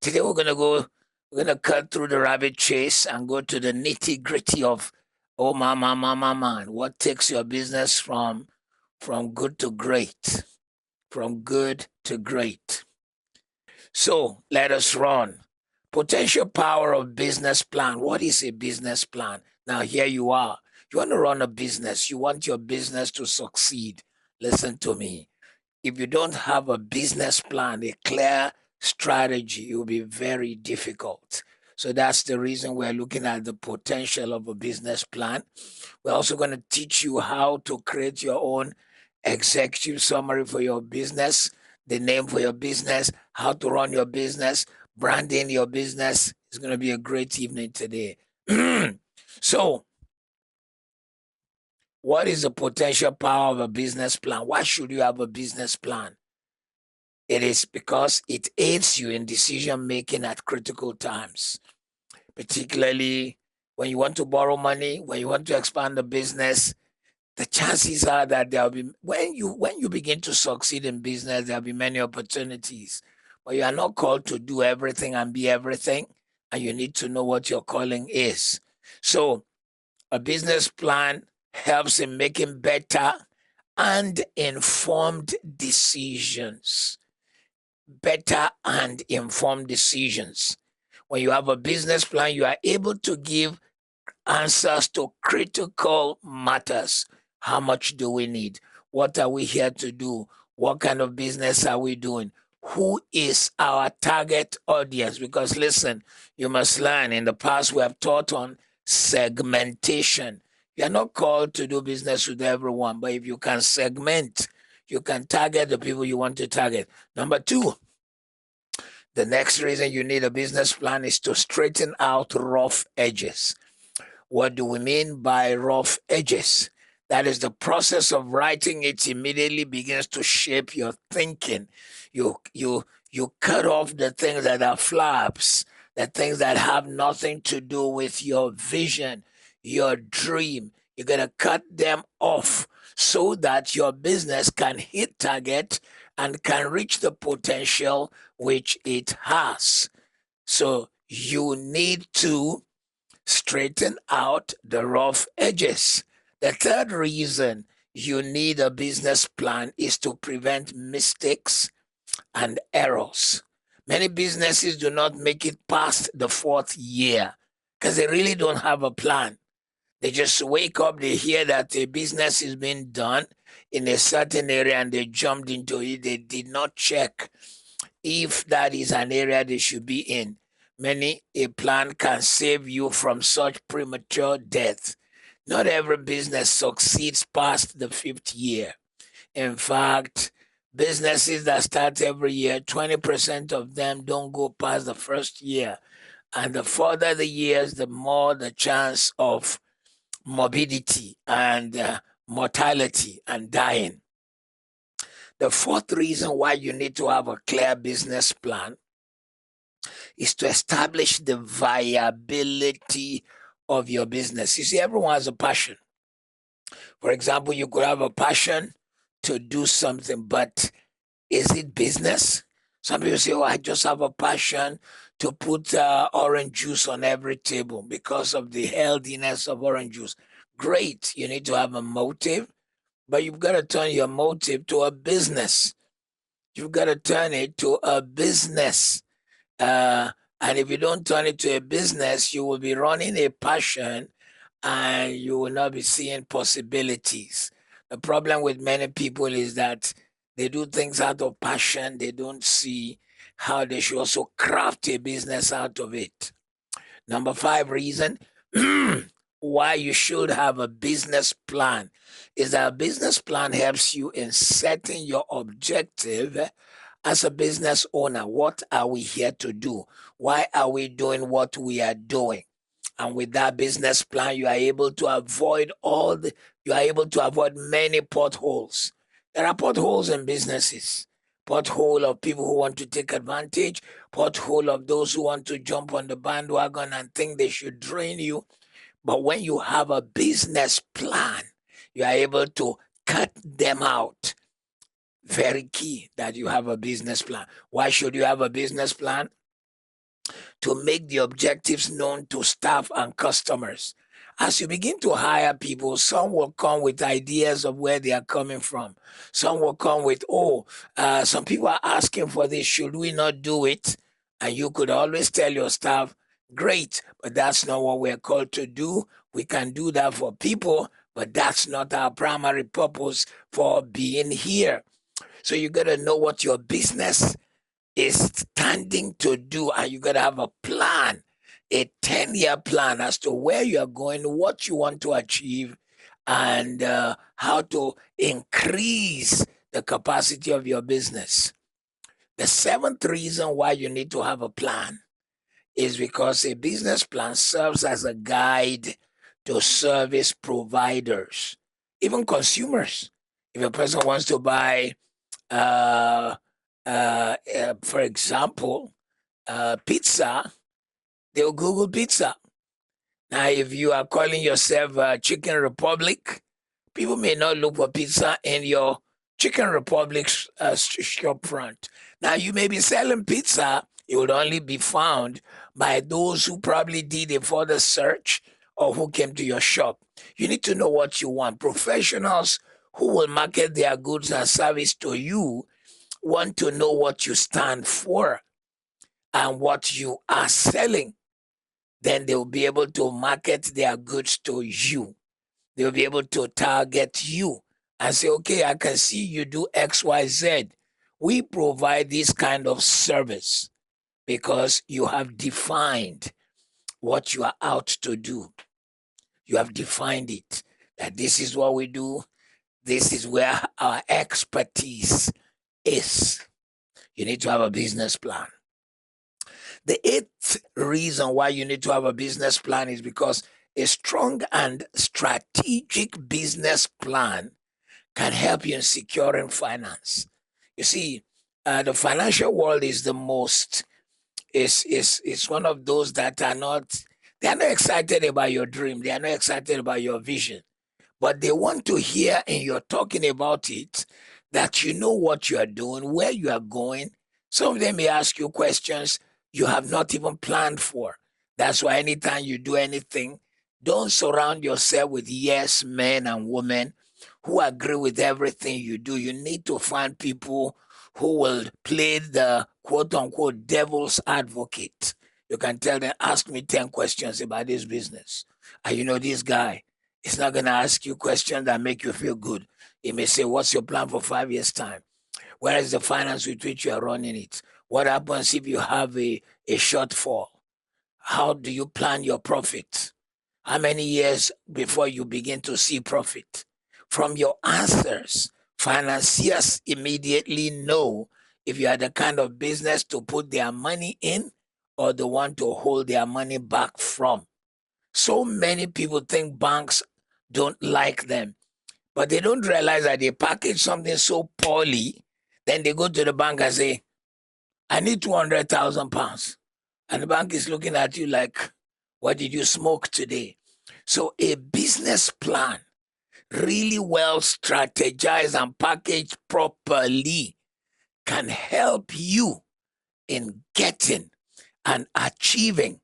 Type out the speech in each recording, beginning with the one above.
Today we're gonna cut through the rabbit chase and go to the nitty gritty of, oh man, what takes your business from good to great, from good to great. So let us run. Potential power of business plan. What is a business plan? Now here you are. You want to run a business. You want your business to succeed. Listen to me. If you don't have a business plan, a clear strategy, it will be very difficult. So that's the reason we're looking at the potential of a business plan. We're also going to teach you how to create your own executive summary for your business, the name for your business, how to run your business, branding your business. It's going to be a great evening today. So, what is the potential power of a business plan? Why should you have a business plan? It is because it aids you in decision making at critical times, particularly when you want to borrow money, when you want to expand the business. The chances are that there'll be when you begin to succeed in business, there'll be many opportunities. But you are not called to do everything and be everything, and you need to know what your calling is. So a business plan helps in making better and informed decisions. Better and informed decisions. When you have a business plan, you are able to give answers to critical matters. How much do we need? What are we here to do? What kind of business are we doing? Who is our target audience? Because listen, you must learn. In the past, we have taught on segmentation. You are not called to do business with everyone, but if you can segment, you can target the people you want to target. Number two, the next reason you need a business plan is to straighten out rough edges. What do we mean by rough edges? That is the process of writing it immediately begins to shape your thinking. You cut off the things that are flaps, the things that have nothing to do with your vision, your dream. You're gonna cut them off so that your business can hit target and can reach the potential which it has. So you need to straighten out the rough edges. The third reason you need a business plan is to prevent mistakes and errors. Many businesses do not make it past the fourth year because they really don't have a plan. They just wake up, they hear that a business is being done in a certain area and they jumped into it. They did not check if that is an area they should be in. Many a plan can save you from such premature death. Not every business succeeds past the fifth year. In fact, businesses that start every year, 20% of them don't go past the first year. And the further the years, the more the chance of morbidity and mortality and dying. The fourth reason why you need to have a clear business plan is to establish the viability of your business. You see, everyone has a passion. For example, you could have a passion to do something, but is it business? Some people say, oh, I just have a passion to put orange juice on every table because of the healthiness of orange juice. Great. You need to have a motive, but you've got to turn your motive to a business. You've got to turn it to a business. And if you don't turn it to a business, you will be running a passion and you will not be seeing possibilities. The problem with many people is that they do things out of passion, they don't see how they should also craft a business out of it. Number five reason why you should have a business plan is that a business plan helps you in setting your objective as a business owner. What are we here to do? Why are we doing what we are doing? And with that business plan, you are able to avoid many potholes. There are potholes in businesses. Pothole of people who want to take advantage, pothole of those who want to jump on the bandwagon and think they should drain you. But when you have a business plan, you are able to cut them out. Very key that you have a business plan. Why should you have a business plan? to make the objectives known to staff and customers. As you begin to hire people, some will come with ideas of where they are coming from. Some will come with, some people are asking for this. Should we not do it? And you could always tell your staff, great, but that's not what we're called to do. We can do that for people, but that's not our primary purpose for being here. So you got to know what your business is standing to do, and you got to have a plan, a 10-year plan as to where you are going, what you want to achieve, and how to increase the capacity of your business. The seventh reason why you need to have a plan is because a business plan serves as a guide to service providers, even consumers. If a person wants to buy, uh, for example, pizza, they'll Google pizza. Now, if you are calling yourself Chicken Republic, people may not look for pizza in your Chicken Republic's shop front. Now, you may be selling pizza, it would only be found by those who probably did a further search or who came to your shop. You need to know what you want. Professionals who will market their goods and service to you want to know what you stand for and what you are selling. Then they will be able to market their goods to you. They'll be able to target you and say, okay, I can see you do XYZ. We provide this kind of service because you have defined what you are out to do. You have defined it, that this is what we do. This is where our expertise is. You need to have a business plan. The eighth reason why you need to have a business plan is because a strong and strategic business plan can help you in securing finance. You see, the financial world is the most is one of those that are not, they are not excited about your dream, they are not excited about your vision, but they want to hear in your talking about it that you know what you are doing, where you are going. Some of them may ask you questions you have not even planned for. That's why anytime you do anything, don't surround yourself with yes men and women who agree with everything you do. You need to find people who will play the quote unquote devil's advocate. You can tell them, ask me 10 questions about this business. And you know, this guy is not going to ask you questions that make you feel good. He may say, what's your plan for 5 years' time? Where is the finance with which you are running it? What happens if you have a shortfall? How do you plan your profit? How many years before you begin to see profit? From your answers, financiers immediately know if you are the kind of business to put their money in or the one to hold their money back from. So many people think banks don't like them, but they don't realize that they package something so poorly. Then they go to the bank and say, I need 200,000 pounds. And the bank is looking at you like, what did you smoke today? So a business plan, really well strategized and packaged properly, can help you in getting and achieving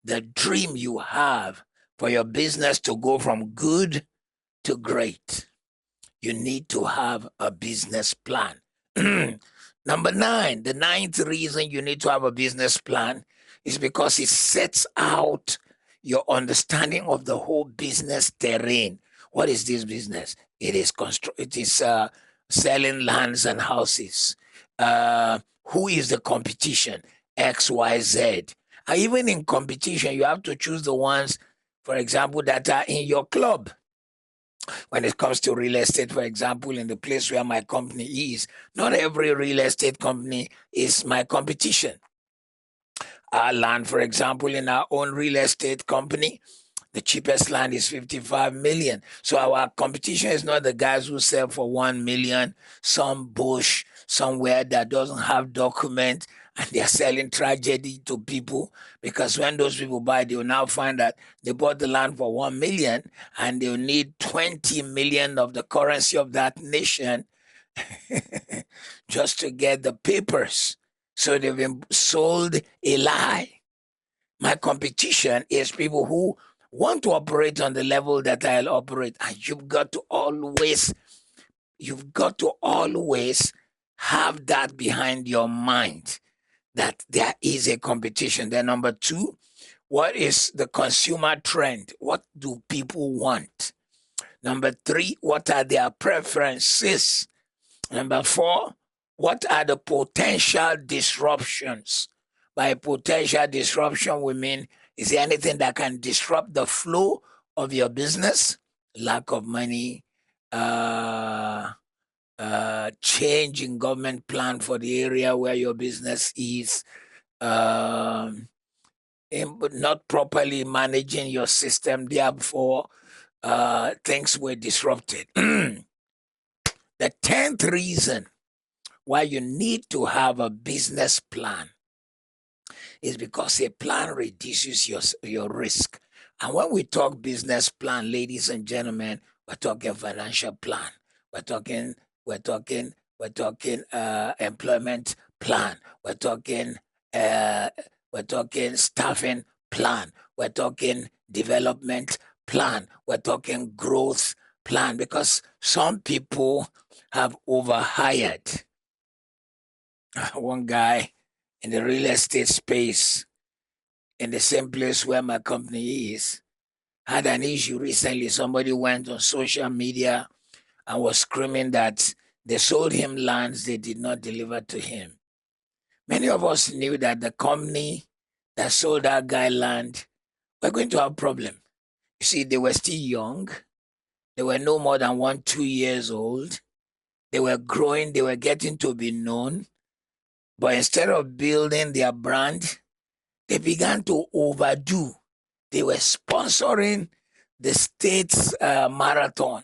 the dream you have for your business to go from good to great. You need to have a business plan. Number 9, the ninth reason you need to have a business plan is because it sets out your understanding of the whole business terrain. What is this business? It is selling lands and houses. Who is the competition? XYZ. And even in competition, you have to choose the ones, for example, that are in your club. When it comes to real estate, for example, in the place where my company is, not every real estate company is my competition. Our land, for example, in our own real estate company, the cheapest land is 55 million. So our competition is not the guys who sell for 1 million, some bush somewhere that doesn't have document, and they're selling tragedy to people, because when those people buy, they'll now find that they bought the land for 1 million and they'll need 20 million of the currency of that nation just to get the papers. So they've been sold a lie. My competition is people who want to operate on the level that I'll operate. And you've got to always have that behind your mind that there is a competition. Then number two, what is the consumer trend? What do people want? Number three, what are their preferences? Number four, what are the potential disruptions? By potential disruption, we mean is there anything that can disrupt the flow of your business? Lack of money, uh, change in government plan for the area where your business is, um, not properly managing your system, therefore, things were disrupted. The 10th reason why you need to have a business plan is because a plan reduces your risk. And when we talk business plan, ladies and gentlemen, we're talking financial plan. We're talking employment plan. We're talking uh, staffing plan. We're talking development plan. We're talking growth plan because some people have overhired. One guy in the real estate space in the same place where my company is had an issue recently. Somebody went on social media and was screaming that they sold him lands they did not deliver to him. Many of us knew that the company that sold that guy land were going to have a problem. You see, they were still young. They were no more than 2 years old. They were growing. They were getting to be known. But instead of building their brand, they began to overdo. They were sponsoring the state's marathon.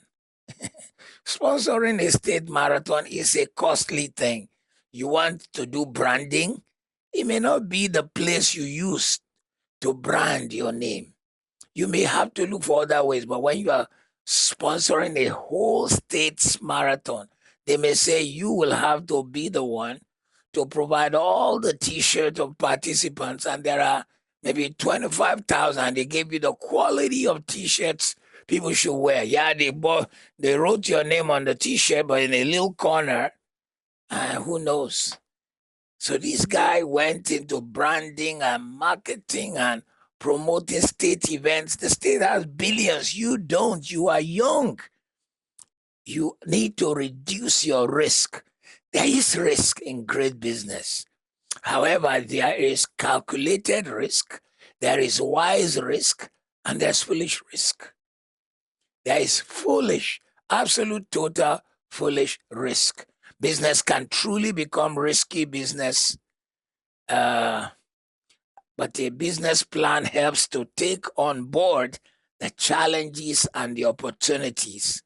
Sponsoring a state marathon is a costly thing. You want to do branding, it may not be the place you use to brand your name. You may have to look for other ways, but when you are sponsoring a whole state's marathon, they may say you will have to be the one to provide all the t-shirts of participants, and there are maybe 25,000. They gave you the quality of t-shirts people should wear. Yeah, they wrote your name on the t-shirt, but in a little corner, who knows? So this guy went into branding and marketing and promoting state events. The state has billions. You don't. You are young. You need to reduce your risk. There is risk in great business. However, there is calculated risk, there is wise risk, and there's foolish risk. There is foolish, absolute, total foolish risk. Business can truly become risky business, uh, but a business plan helps to take on board the challenges and the opportunities.